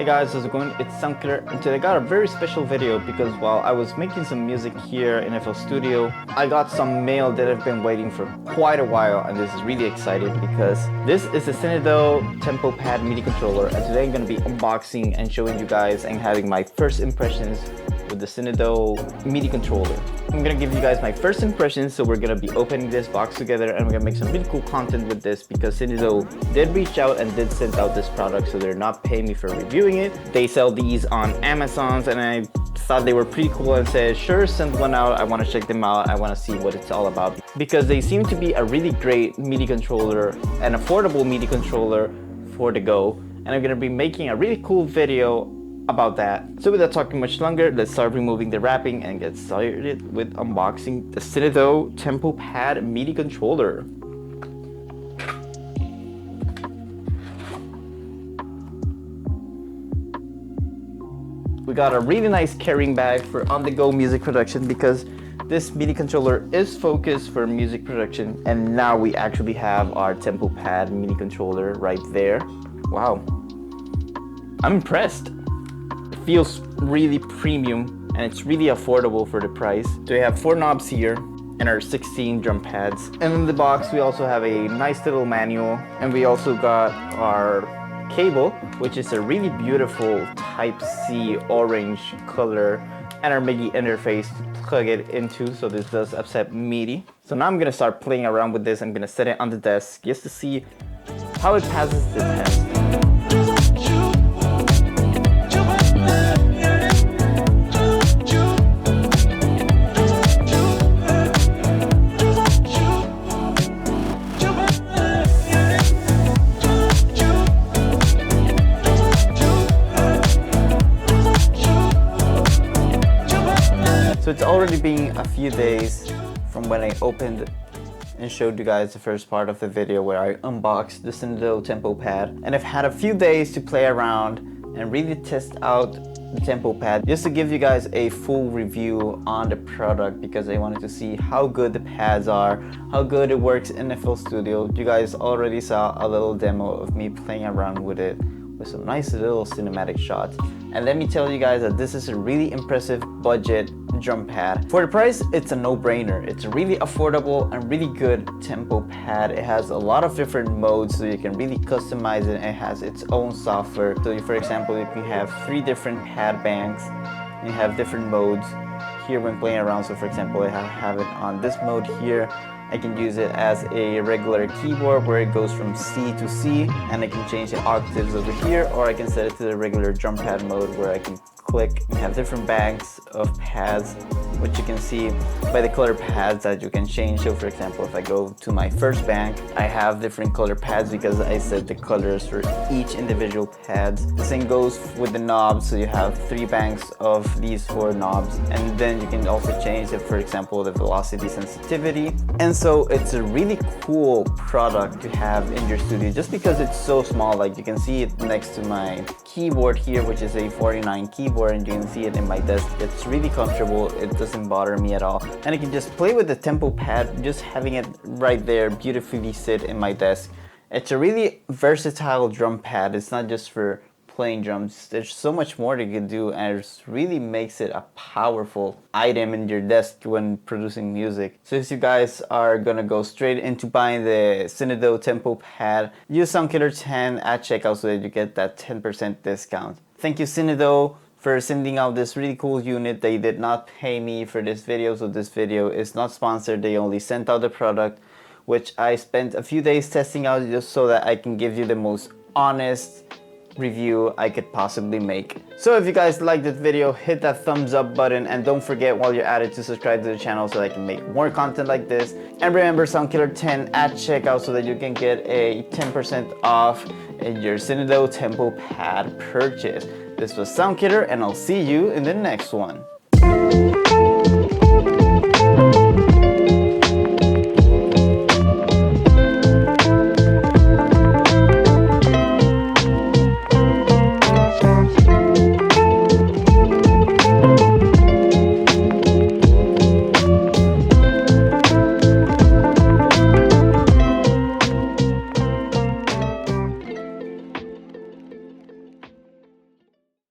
Hey guys, how's it going? It's Soundkiller, and today I got a very special video because while I was making some music here in FL Studio, I got some mail that I've been waiting for quite a while, and this is really exciting because this is the Synido TempoPad MIDI controller, and today I'm going to be unboxing and showing you guys and having my first impressions with the Synido MIDI controller. I'm gonna give you guys my first impressions, so we're gonna be opening this box together and we're gonna make some really cool content with this because Synido did reach out and did send out this product, so they're not paying me for reviewing it. They sell these on Amazon's and I thought they were pretty cool and said, sure, send one out. I want to check them out. I want to see what it's all about because they seem to be a really great MIDI controller, an affordable MIDI controller for the go. And I'm gonna be making a really cool video about that. So without talking much longer, let's start removing the wrapping and get started with unboxing the Synido TempoPad MIDI controller. We got a really nice carrying bag for on-the-go music production because this MIDI controller is focused for music production, and now we actually have our TempoPad MIDI controller right there. Wow, I'm impressed. Feels really premium and it's really affordable for the price. So we have 4 knobs here and our 16 drum pads. And in the box we also have a nice little manual, and we also got our cable, which is a really beautiful Type-C orange color, and our MIDI interface to plug it into, so this does accept MIDI. So now I'm gonna start playing around with this. I'm gonna set it on the desk just to see how it passes the test. So it's already been a few days from when I opened and showed you guys the first part of the video where I unboxed the Synido TempoPad, and I've had a few days to play around and really test out the TempoPad just to give you guys a full review on the product because I wanted to see how good the pads are, how good it works in FL Studio. You guys already saw a little demo of me playing around with it with some nice little cinematic shots. And let me tell you guys that this is a really impressive budget drum pad. For the price, it's a no-brainer. It's a really affordable and really good tempo pad. It has a lot of different modes, so you can really customize it. It has its own software. So for example, you can have 3 different pad banks and you have different modes here when playing around. So for example, I have it on this mode here. I can use it as a regular keyboard where it goes from C to C, and I can change the octaves over here, or I can set it to the regular drum pad mode where I can click and have different banks of pads, which you can see by the color pads that you can change. So for example, if I go to my first bank, I have different color pads because I set the colors for each individual pads. The same goes with the knobs, so you have 3 banks of these 4 knobs, and then you can also change it, for example, the velocity sensitivity. And so it's a really cool product to have in your studio just because it's so small. Like you can see it next to my keyboard here, which is a 49 keyboard, and you can see it in my desk. It's really comfortable. It doesn't bother me at all, and I can just play with the tempo pad, just having it right there beautifully sit in my desk. It's a really versatile drum pad. It's not just for playing drums. There's so much more that you can do, and it really makes it a powerful item in your desk when producing music. So if you guys are gonna go straight into buying the Synido TempoPad, use Soundkiller10 at checkout so that you get that 10% discount. Thank you, Synido, for sending out this really cool unit. They did not pay me for this video, so this video is not sponsored. They only sent out the product, which I spent a few days testing out just so that I can give you the most honest review I could possibly make. So if you guys liked this video, hit that thumbs up button, and don't forget while you're at it to subscribe to the channel so I can make more content like this. And remember Soundkiller10 at checkout so that you can get a 10% off in your Synido TempoPad purchase. This was Soundkiller, and I'll see you in the next one.